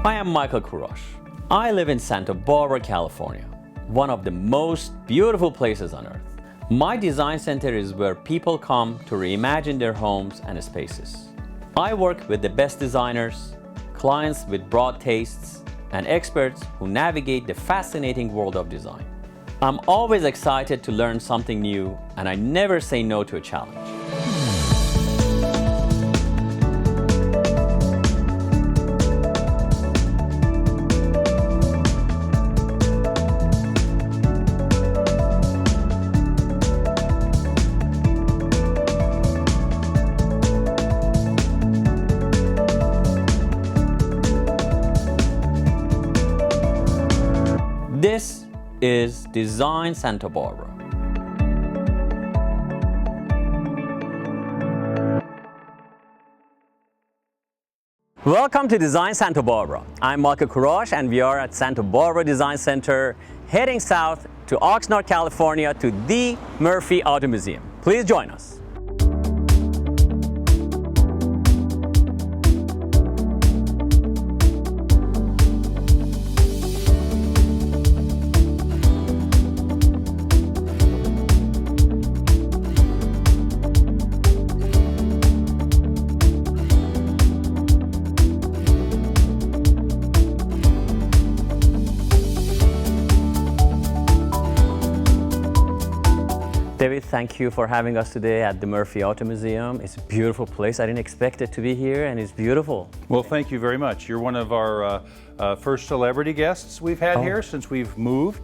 I am Michael Kurosh. I live in Santa Barbara, California, one of the most beautiful places on earth. My design center is where people come to reimagine their homes and spaces. I work with the best designers, clients with broad tastes, and experts who navigate the fascinating world of design. I'm always excited to learn something new, and I never say no to a challenge. This is Design Santa Barbara. Welcome to Design Santa Barbara. I'm Michael Kurosh, and we are at Santa Barbara Design Center, heading south to Oxnard, California, to the Murphy AutoMuseum. Please join us. David, thank you for having us today at the Murphy AutoMuseum. It's a beautiful place. I didn't expect it to be here, and it's beautiful. Well, thank you very much. You're one of our first celebrity guests we've had here since we've moved.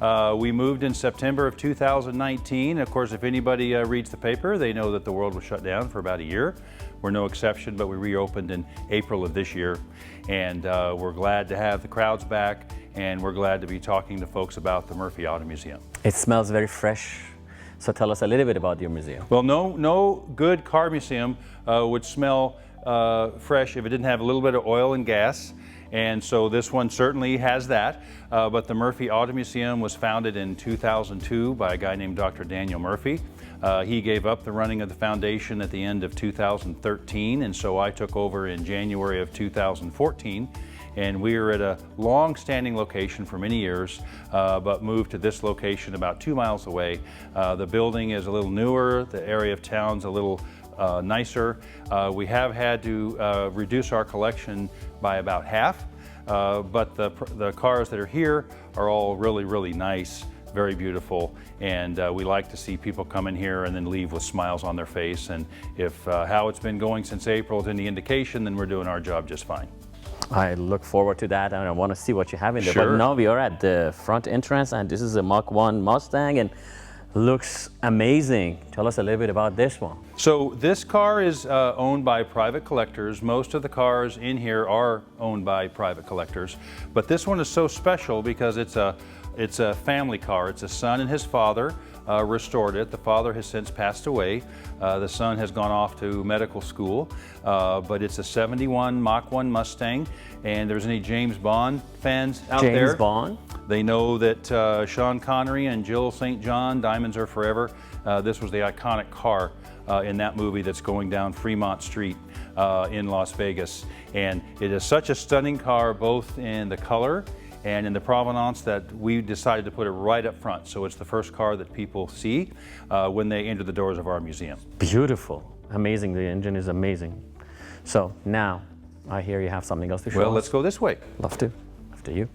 We moved in September of 2019. Of course, if anybody reads the paper, they know that the world was shut down for about a year. We're no exception, but we reopened in April of this year. And we're glad to have the crowds back, and we're glad to be talking to folks about the Murphy AutoMuseum. It smells very fresh. So tell us a little bit about your museum. Well, no good car museum would smell fresh if it didn't have a little bit of oil and gas. And so this one certainly has that. But the Murphy AutoMuseum was founded in 2002 by a guy named Dr. Daniel Murphy. He gave up the running of the foundation at the end of 2013, and so I took over in January of 2014. And we are at a long-standing location for many years, but moved to this location about 2 miles away. The building is a little newer, the area of town's a little nicer. We have had to reduce our collection by about half, but the cars that are here are all really nice, very beautiful, and we like to see people come in here and then leave with smiles on their face. And if how it's been going since April is any indication, then we're doing our job just fine. I look forward to that, and I want to see what you have in there. Sure. But now we are at the front entrance, and this is a Mach 1 Mustang, and looks amazing. Tell us a little bit about this one. So this car is owned by private collectors. Most of the cars in here are owned by private collectors, but this one is so special because it's a family car. It's a son and his father restored it. The father has since passed away. The son has gone off to medical school, but it's a 71 Mach 1 Mustang. And there's any James Bond fans out there? James Bond? They know that Sean Connery and Jill St. John, Diamonds Are Forever, this was the iconic car in that movie that's going down Fremont Street in Las Vegas. And it is such a stunning car, both in the color and in the provenance, that we decided to put it right up front. So it's the first car that people see when they enter the doors of our museum. Beautiful. Amazing. The engine is amazing. So now, I hear you have something else to show us. Well, let's go this way. Love to. After you.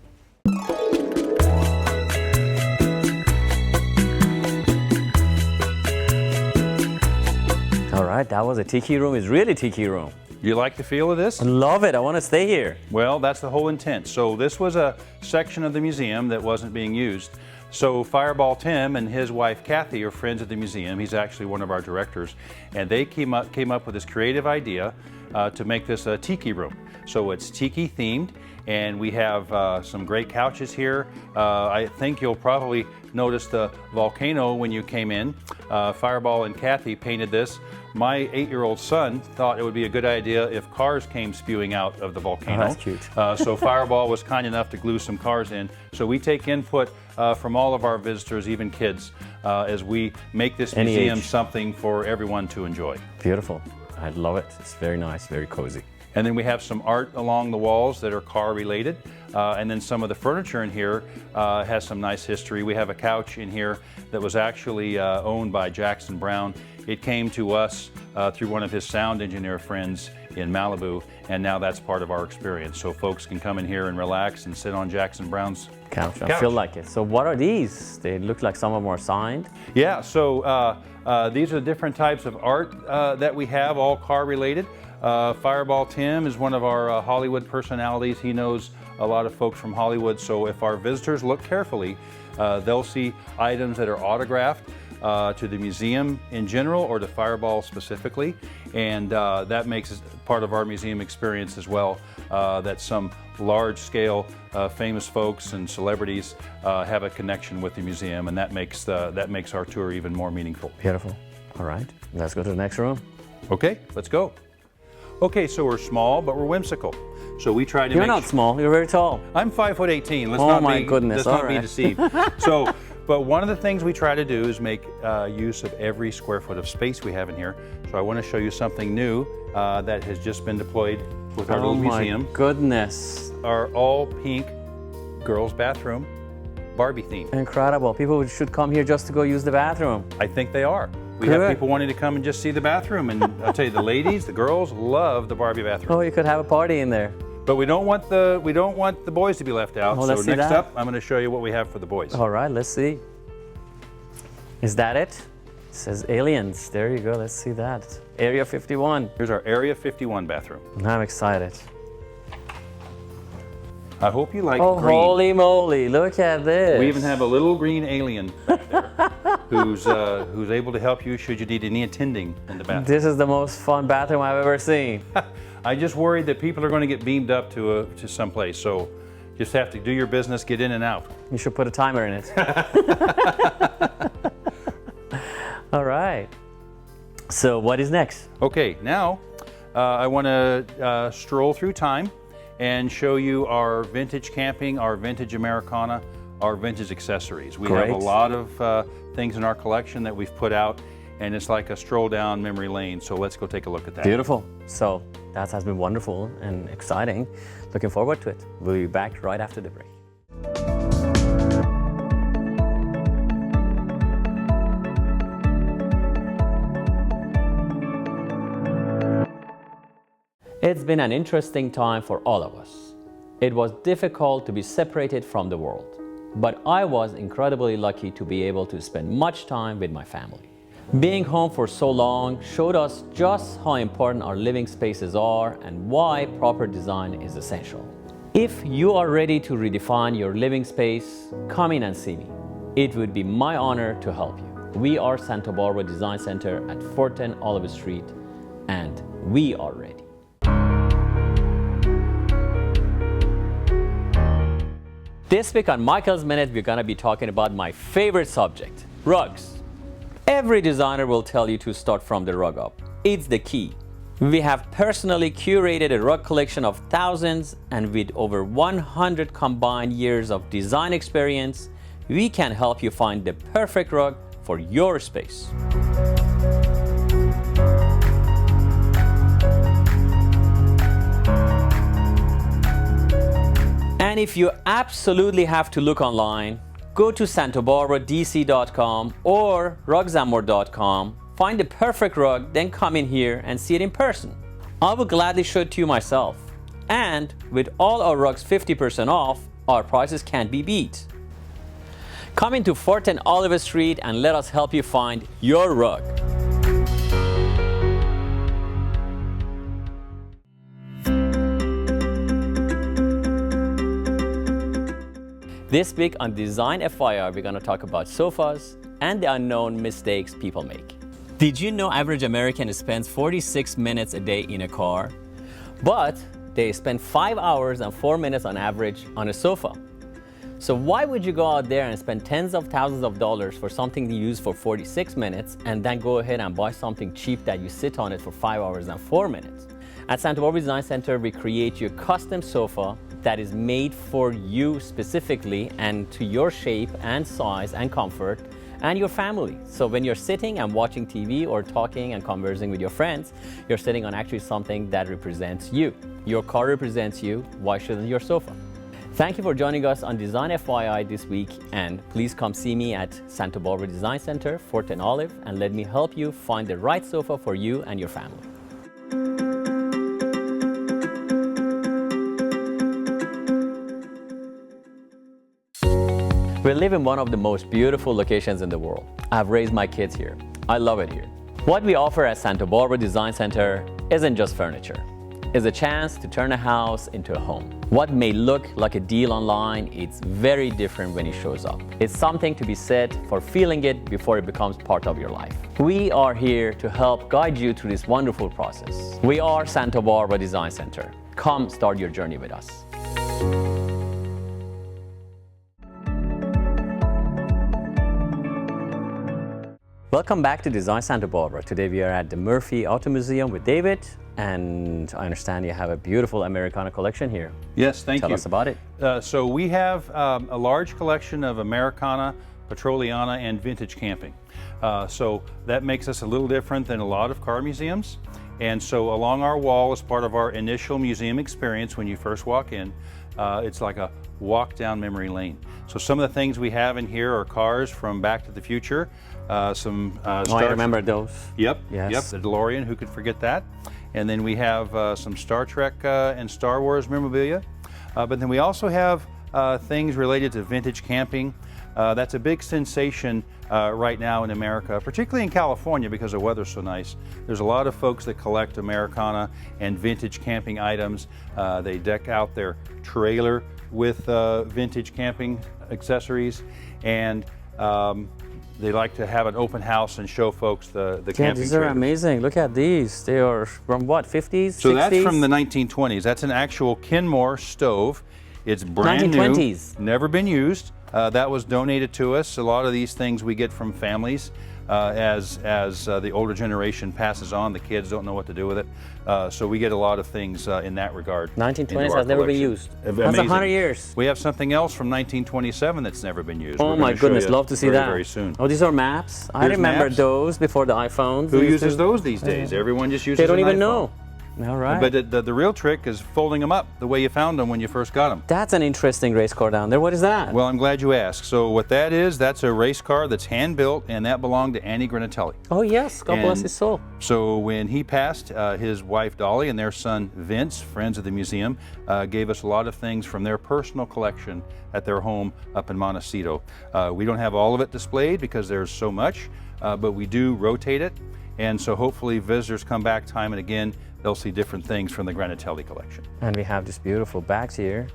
All right, that was a tiki room. It's really tiki room. You like the feel of this? I love it. I want to stay here. Well, that's the whole intent. So this was a section of the museum that wasn't being used. So Fireball Tim and his wife Kathy are friends at the museum. He's actually one of our directors, and they came up with this creative idea to make this a tiki room. So it's tiki themed, and we have some great couches here. I think you'll probably notice the volcano when you came in. Fireball and Kathy painted this. My 8-year-old son thought it would be a good idea if cars came spewing out of the volcano. Oh, that's cute. So Fireball was kind enough to glue some cars in. So we take input from all of our visitors, even kids, as we make this museum something for everyone to enjoy. Beautiful. I love it. It's very nice, very cozy. And then we have some art along the walls that are car related. And then some of the furniture in here has some nice history. We have a couch in here that was actually owned by Jackson Browne. It came to us through one of his sound engineer friends in Malibu, and now that's part of our experience. So folks can come in here and relax and sit on Jackson Browne's couch. I feel like it. So what are these? They look like some of them are signed. Yeah, so these are different types of art that we have, all car related. Fireball Tim is one of our Hollywood personalities. He knows a lot of folks from Hollywood, so if our visitors look carefully, they'll see items that are autographed to the museum in general or to Fireball specifically, and that makes it part of our museum experience as well, that some large-scale famous folks and celebrities have a connection with the museum, and that makes our tour even more meaningful. Beautiful. All right, let's go to the next room. Okay, let's go. Okay, so we're small, but we're whimsical. So we try to You're not small, you're very tall. I'm 5'18". Let's oh my goodness, let's not be deceived. So, but one of the things we try to do is make use of every square foot of space we have in here. So I want to show you something new that has just been deployed with our little museum. Oh my goodness. Our all pink girls' bathroom, Barbie theme. Incredible. People should come here just to go use the bathroom. I think they are. We have people wanting to come and just see the bathroom, and I'll tell you, the ladies, the girls love the Barbie bathroom. Oh, you could have a party in there. But we don't want the boys to be left out. Oh, so next up, I'm going to show you what we have for the boys. All right, let's see. Is that it? It says aliens. There you go. Let's see that. Area 51. Here's our Area 51 bathroom. I'm excited. I hope you like green. Oh, holy moly. Look at this. We even have a little green alien back there who's able to help you should you need any attending in the bathroom. This is the most fun bathroom I've ever seen. I just worried that people are going to get beamed up to someplace, so just have to do your business, get in and out. You should put a timer in it. All right. So what is next? Okay, now I want to stroll through time and show you our vintage camping, our vintage Americana, our vintage accessories. We have a lot of things in our collection that we've put out, and it's like a stroll down memory lane. So let's go take a look at that. Beautiful. So that has been wonderful and exciting. Looking forward to it. We'll be back right after the break. It's been an interesting time for all of us. It was difficult to be separated from the world, but I was incredibly lucky to be able to spend much time with my family. Being home for so long showed us just how important our living spaces are and why proper design is essential. If you are ready to redefine your living space, come in and see me. It would be my honor to help you. We are Santa Barbara Design Center at 410 Olive Street, and we are ready. This week on Michael's Minute, we're gonna be talking about my favorite subject, rugs. Every designer will tell you to start from the rug up. It's the key. We have personally curated a rug collection of thousands, and with over 100 combined years of design experience, we can help you find the perfect rug for your space. And if you absolutely have to look online, go to santabarbaradc.com or rugsamore.com, find the perfect rug, then come in here and see it in person. I will gladly show it to you myself. And with all our rugs 50% off, our prices can't be beat. Come into 410 Olive Street and let us help you find your rug. This week on Design FYI, we're going to talk about sofas and the unknown mistakes people make. Did you know average American spends 46 minutes a day in a car? But they spend 5 hours and 4 minutes on average on a sofa. So why would you go out there and spend tens of thousands of dollars for something you use for 46 minutes and then go ahead and buy something cheap that you sit on it for 5 hours and 4 minutes? At Santa Barbara Design Center, we create you a custom sofa that is made for you specifically and to your shape and size and comfort, and your family. So when you're sitting and watching TV or talking and conversing with your friends, you're sitting on actually something that represents you. Your car represents you. Why shouldn't your sofa? Thank you for joining us on Design FYI this week, and please come see me at Santa Barbara Design Center, 4th and Olive, and let me help you find the right sofa for you and your family. We live in one of the most beautiful locations in the world. I've raised my kids here. I love it here. What we offer at Santa Barbara Design Center isn't just furniture. It's a chance to turn a house into a home. What may look like a deal online, it's very different when it shows up. It's something to be said for feeling it before it becomes part of your life. We are here to help guide you through this wonderful process. We are Santa Barbara Design Center. Come start your journey with us. Welcome back to Design Santa Barbara. Today we are at the Murphy AutoMuseum with David, and I understand you have a beautiful Americana collection here. Yes, thank you. Tell us about it. So we have a large collection of Americana, Petroliana, and vintage camping. So that makes us a little different than a lot of car museums. And so along our wall, as part of our initial museum experience when you first walk in, it's like a walk down memory lane. So some of the things we have in here are cars from Back to the Future. I remember those. Yep, yes. Yep, the DeLorean, who could forget that? And then we have some Star Trek and Star Wars memorabilia. But then we also have things related to vintage camping. That's a big sensation right now in America, particularly in California because the weather's so nice. There's a lot of folks that collect Americana and vintage camping items. They deck out their trailer with vintage camping accessories, and they like to have an open house and show folks the camping these are trailers. amazing. Look at these. They are from what, 50s, So 60s? that's from the 1920s. That's an actual Kenmore stove. It's brand 1920s. new, never been used. That was donated to us. A lot of these things we get from families as the older generation passes on. The kids don't know what to do with it. So we get a lot of things in that regard. 1920s has never been used. That's 100 years. We have something else from 1927 that's never been used. Oh my goodness, love to see that. Very soon. Oh, these are maps. I Here's remember maps. those before the iPhones. Who uses those these days? Everyone just uses They don't an even iPhone. know. All right. But the real trick is folding them up the way you found them when you first got them. That's an interesting race car down there. What is that? Well, I'm glad you asked. So what that is, that's a race car that's hand-built, and that belonged to Annie Granatelli. Oh yes, God bless his soul. So when he passed, his wife Dolly and their son Vince, friends of the museum, gave us a lot of things from their personal collection at their home up in Montecito. We don't have all of it displayed because there's so much, but we do rotate it. And so hopefully visitors come back time and again, they'll see different things from the Granatelli collection. And we have these beautiful bags here.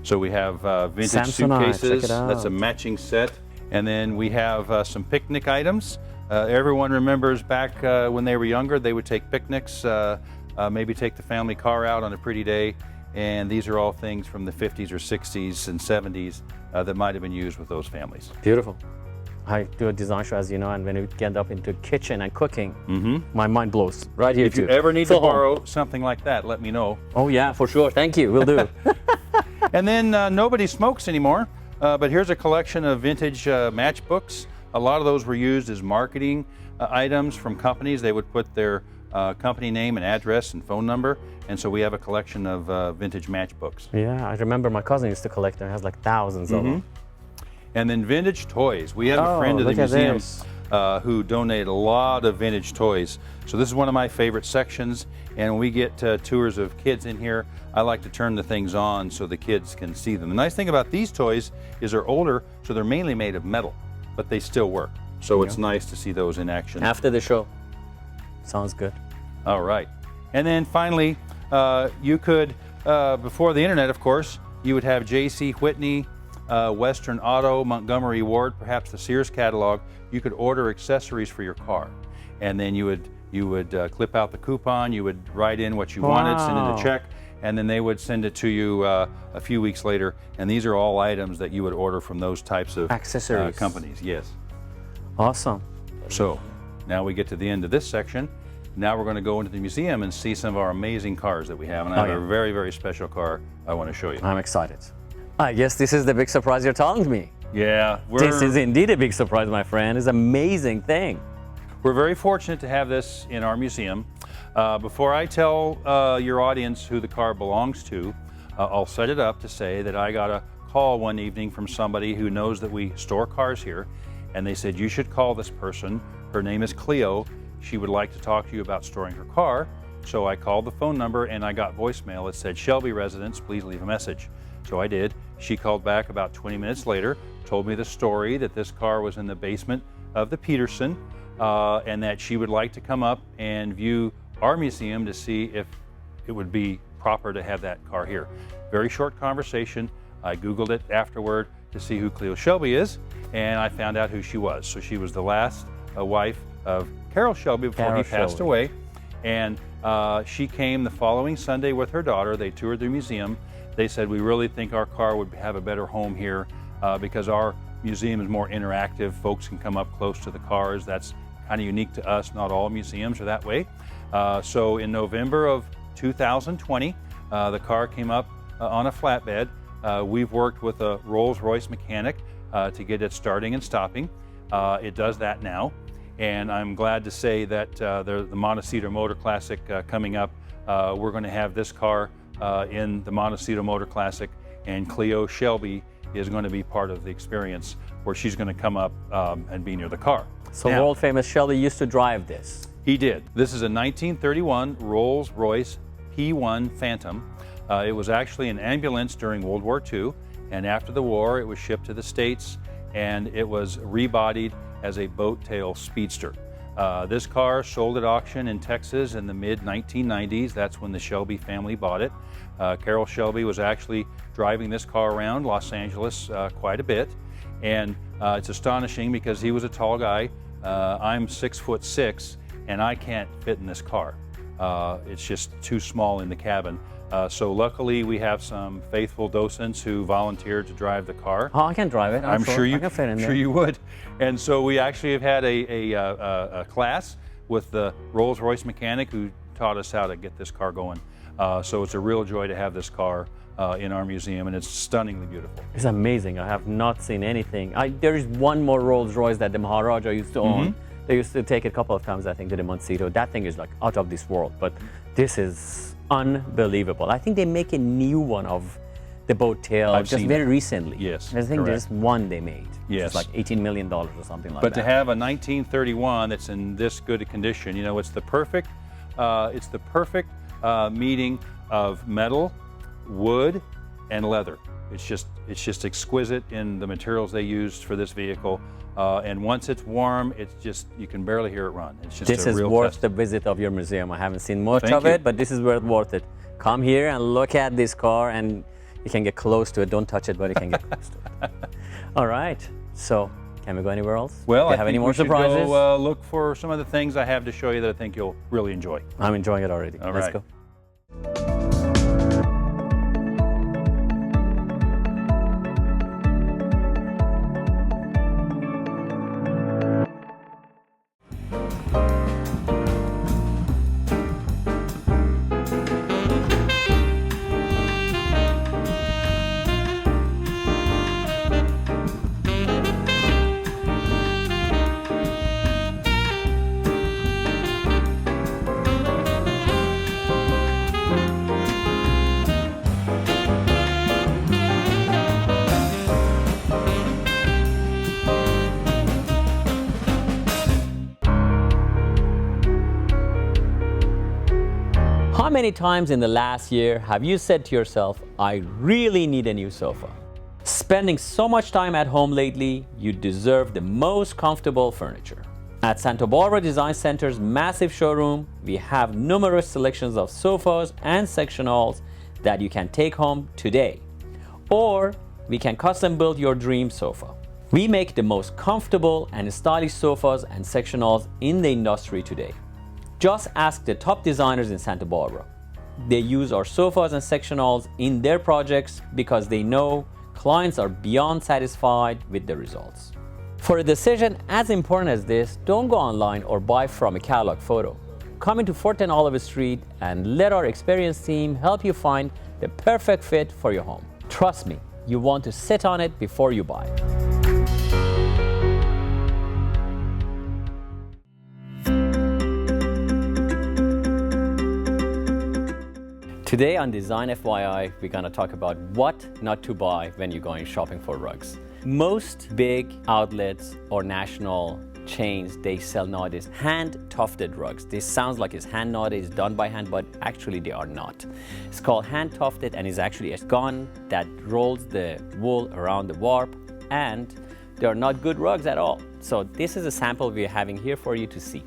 So we have vintage Samsonite, suitcases. check it out. That's a matching set. And then we have some picnic items. Everyone remembers back when they were younger, they would take picnics, maybe take the family car out on a pretty day. And these are all things from the 50s or 60s and 70s that might have been used with those families. Beautiful. I do a design show, as you know, and when we get up into kitchen and cooking, my mind blows right here If too. you ever need So to borrow something like that, let me know. Oh yeah, for sure. Thank you. We'll do. And then nobody smokes anymore, but here's a collection of vintage matchbooks. A lot of those were used as marketing items from companies. They would put their company name and address and phone number, and so we have a collection of vintage matchbooks. Yeah, I remember my cousin used to collect them. He has like thousands of them. And then vintage toys. We have a friend of the look at museum this. who donated a lot of vintage toys. So this is one of my favorite sections, and when we get tours of kids in here, I like to turn the things on so the kids can see them. The nice thing about these toys is they're older, so they're mainly made of metal, but they still work. So it's nice to see those in action. After the show. Sounds good. All right. And then finally, you could, before the internet, of course, you would have J.C. Whitney, Western Auto, Montgomery Ward, perhaps the Sears catalog. You could order accessories for your car, and then you would clip out the coupon. You would write in what you wanted, send in a check, and then they would send it to you a few weeks later. And these are all items that you would order from those types of Accessories. companies. Yes. Awesome. So now we get to the end of this section. Now we're going to go into the museum and see some of our amazing cars that we have. And I have a very, very special car I want to show you. I'm excited. I guess this is the big surprise you're telling me. Yeah, This is indeed a big surprise, my friend. It's an amazing thing. we're very fortunate to have this in our museum. Before I tell your audience who the car belongs to, I'll set it up to say that I got a call one evening from somebody who knows that we store cars here, and they said, you should call this person. Her name is Cleo. She would like to talk to you about storing her car. So I called the phone number and I got voicemail. It said, Shelby residence, please leave a message. So I did. She called back about 20 minutes later, told me the story that this car was in the basement of the Peterson, and that she would like to come up and view our museum to see if it would be proper to have that car here. Very short conversation. I Googled it afterward to see who Cleo Shelby is, and I found out who she was. So she was the last wife of Carroll Shelby before he passed away. And she came the following Sunday with her daughter. They toured the museum. They said, we really think our car would have a better home here because our museum is more interactive. Folks can come up close to the cars. That's kind of unique to us. Not all museums are that way. So in November of 2020, the car came up on a flatbed. We've worked with a Rolls-Royce mechanic to get it starting and stopping. It does that now. And I'm glad to say that the Montecito Motor Classic coming up, we're going to have this car in the Montecito Motor Classic, and Cleo Shelby is going to be part of the experience where she's going to come up and be near the car. So now, world famous Shelby used to drive this. He did. This is a 1931 Rolls-Royce P1 Phantom. It was actually an ambulance during World War II, and after the war it was shipped to the States and it was rebodied as a boat tail speedster. This car sold at auction in Texas in the mid-1990s. That's when the Shelby family bought it. Carroll Shelby was actually driving this car around Los Angeles quite a bit, and it's astonishing because he was a tall guy. I'm 6'6", and I can't fit in this car. It's just too small in the cabin. So luckily we have some faithful docents who volunteered to drive the car. Oh, I can drive it. I'm sure you I can fit in there. sure you would. And so we actually have had a class with the Rolls-Royce mechanic who taught us how to get this car going. So it's a real joy to have this car in our museum, and it's stunningly beautiful. It's amazing. I have not seen anything. There is one more Rolls-Royce that the Maharaja used to own. They used to take it a couple of times, I think, to the Montecito. That thing is like out of this world, but this is unbelievable. I think they make a new one of the boat tail just very recently. Yes, I think there's one they made. Yes. It's like $18 million or something like but that. to have a 1931 that's in this good a condition, you know, it's the perfect meeting of metal, wood, and leather. It's just exquisite in the materials they used for this vehicle. And once it's warm, it's just, you can barely hear it run. It's just this a is real worth test. the visit of your museum. I haven't seen much Thank of you. it, but this is worth it. Come here and look at this car, and you can get close to it. Don't touch it, but you can get close to it. All right. So, can we go anywhere else? Well, Do you I have think any more we should surprises? go look for some of the things I have to show you that I think you'll really enjoy. I'm enjoying it already. All Let's right. go. How many times in the last year have you said to yourself, I really need a new sofa? Spending so much time at home lately, you deserve the most comfortable furniture. At Santa Barbara Design Center's massive showroom, we have numerous selections of sofas and sectionals that you can take home today. Or we can custom build your dream sofa. We make the most comfortable and stylish sofas and sectionals in the industry today. Just ask the top designers in Santa Barbara. They use our sofas and sectionals in their projects because they know clients are beyond satisfied with the results. For a decision as important as this, don't go online or buy from a catalog photo. Come into 410 Olive Street and let our experienced team help you find the perfect fit for your home. Trust me, you want to sit on it before you buy it. Today on Design FYI, we're going to talk about what not to buy when you're going shopping for rugs. Most big outlets or national chains, they sell nowadays hand-tufted rugs. This sounds like it's hand knotted, it's done by hand, but actually they are not. It's called hand-tufted and is actually a gun that rolls the wool around the warp, and they are not good rugs at all. So this is a sample we're having here for you to see.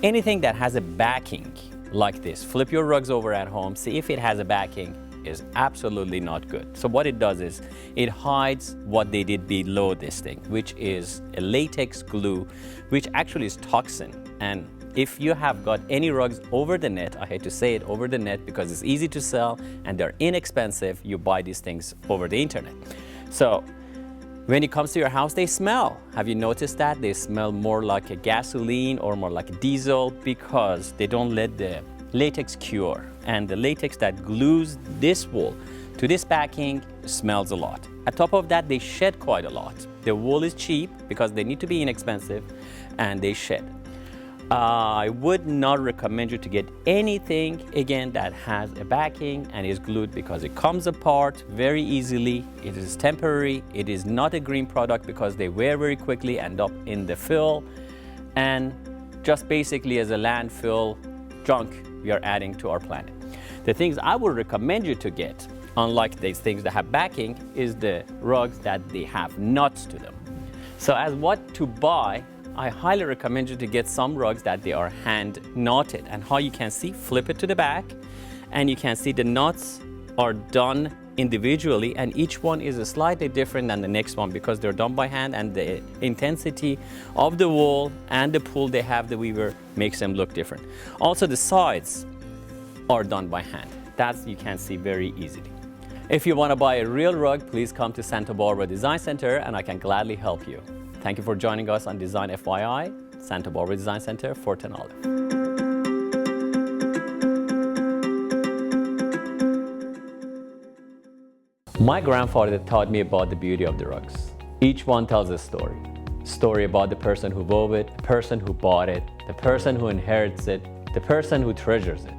Anything that has a backing like this, flip your rugs over at home, see if it has a backing, is absolutely not good. So what it does is it hides what they did below this thing, which is a latex glue, which actually is toxin. And if you have got any rugs over the net, I hate to say it, over the net, because it's easy to sell and they're inexpensive, you buy these things over the internet. So when it comes to your house, they smell. Have you noticed that? They smell more like a gasoline or more like a diesel because they don't let the latex cure. And the latex that glues this wool to this backing smells a lot. On top of that, they shed quite a lot. The wool is cheap because they need to be inexpensive, and they shed. I would not recommend you to get anything, again, that has a backing and is glued because it comes apart very easily. It is temporary. It is not a green product because they wear very quickly, end up in the fill, and just basically as a landfill junk we are adding to our planet. The things I would recommend you to get, unlike these things that have backing, is the rugs that they have nuts to them. So as what to buy, I highly recommend you to get some rugs that they are hand knotted. And how you can see, flip it to the back, and you can see the knots are done individually, and each one is slightly different than the next one because they're done by hand, and the intensity of the wool and the pull they have, the weaver, makes them look different. Also, the sides are done by hand. That you can see very easily. If you want to buy a real rug, please come to Santa Barbara Design Center and I can gladly help you. Thank you for joining us on Design FYI, Santa Barbara Design Center, Fort and Olive. My grandfather taught me about the beauty of the rugs. Each one tells a story. Story about the person who wove it, the person who bought it, the person who inherits it, the person who treasures it.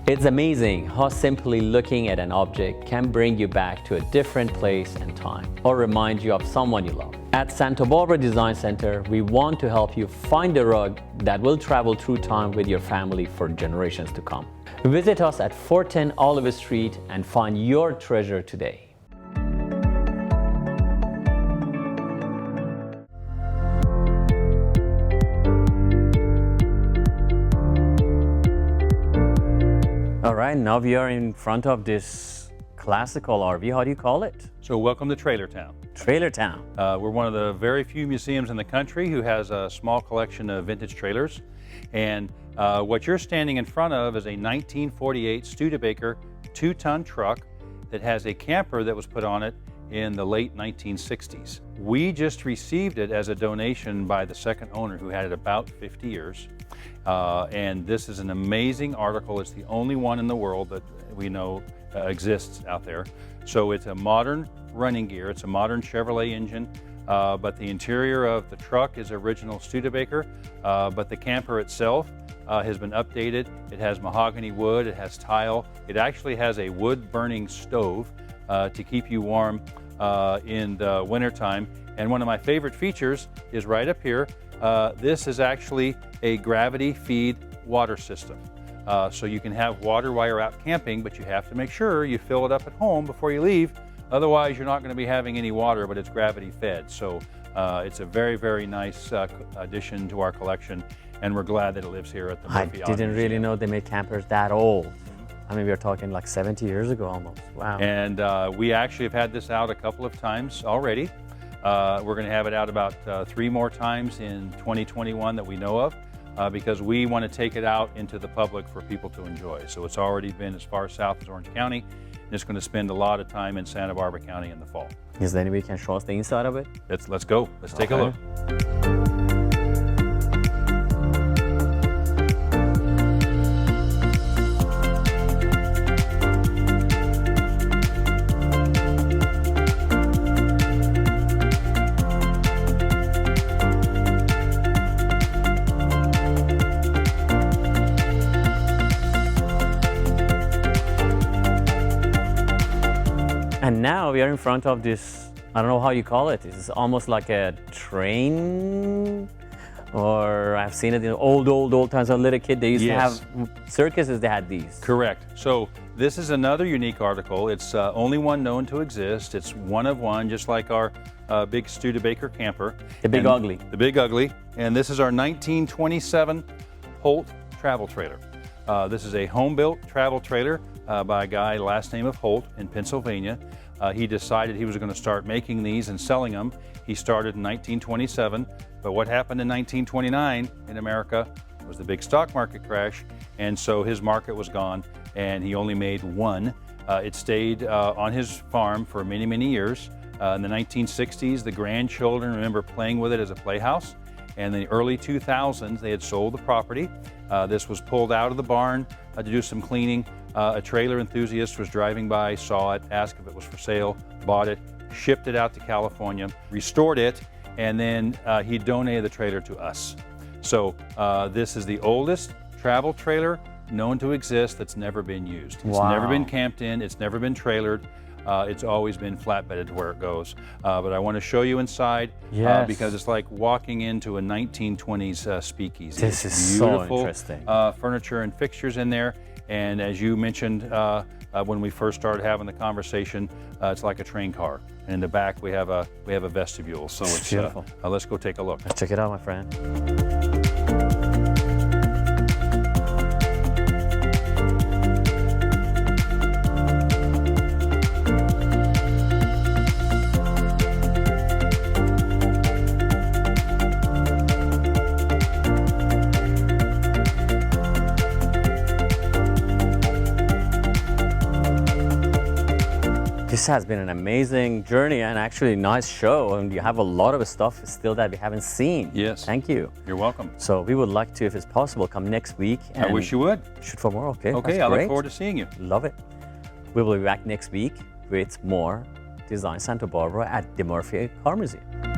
It's amazing how simply looking at an object can bring you back to a different place and time, or remind you of someone you love. At Santa Barbara Design Center, we want to help you find a rug that will travel through time with your family for generations to come. Visit us at 410 Olive Street and find your treasure today. All right, now we are in front of this classical RV. How do you call it? So welcome to Trailer Town. Trailer Town. We're one of the very few museums in the country who has a small collection of vintage trailers. And what you're standing in front of is a 1948 Studebaker 2-ton truck that has a camper that was put on it in the late 1960s. We just received it as a donation by the second owner, who had it about 50 years. And this is an amazing article. It's the only one in the world that we know exists out there. So it's a modern running gear. It's a modern Chevrolet engine, but the interior of the truck is original Studebaker, but the camper itself has been updated. It has mahogany wood, it has tile. It actually has a wood burning stove to keep you warm in the wintertime. And one of my favorite features is right up here. This is actually a gravity feed water system. So you can have water while you're out camping, but you have to make sure you fill it up at home before you leave. Otherwise, you're not going to be having any water, but it's gravity fed. So it's a very, very nice addition to our collection, and we're glad that it lives here at the Murphy I didn't really know they made campers that old. I mean, we are talking like 70 years ago almost. Wow. And we actually have had this out a couple of times already. We're going to have it out about 3 more times in 2021 that we know of, because we want to take it out into the public for people to enjoy. So it's already been as far south as Orange County, and it's going to spend a lot of time in Santa Barbara County in the fall. Is there any way you can show us the inside of it? Let's go. Let's take a look. And now we are in front of this, I don't know how you call it. It's almost like a train, or I've seen it in old times. As a little kid, they used to have circuses, they had these. Correct. So this is another unique article. It's only one known to exist. It's one of one, just like our big Studebaker camper. The Big Ugly. The Big Ugly. And this is our 1927 Holt travel trailer. This is a home-built travel trailer by a guy, last name of Holt, in Pennsylvania. He decided he was going to start making these and selling them. He started in 1927, but what happened in 1929 in America was the big stock market crash, and so his market was gone, and he only made one. It stayed on his farm for many, many years. In the 1960s, the grandchildren remember playing with it as a playhouse, and in the early 2000s, they had sold the property. This was pulled out of the barn to do some cleaning. A trailer enthusiast was driving by, saw it, asked if it was for sale, bought it, shipped it out to California, restored it, and then he donated the trailer to us. So this is the oldest travel trailer known to exist that's never been used. It's never been camped in, it's never been trailered. It's always been flatbedded to where it goes. But I want to show you inside because it's like walking into a 1920s speakeasy. This is so interesting. Furniture and fixtures in there. And as you mentioned when we first started having the conversation, it's like a train car. And in the back we have a vestibule. So it's beautiful. Let's go take a look. Let's check it out, my friend. This has been an amazing journey and actually nice show, and you have a lot of stuff still that we haven't seen. Yes. Thank you. You're welcome. So we would like to, if it's possible, come next week. And I wish you would. Shoot for more, okay? Okay, I look forward to seeing you. Love it. We will be back next week with more Design Santa Barbara at the Murphy Car Museum.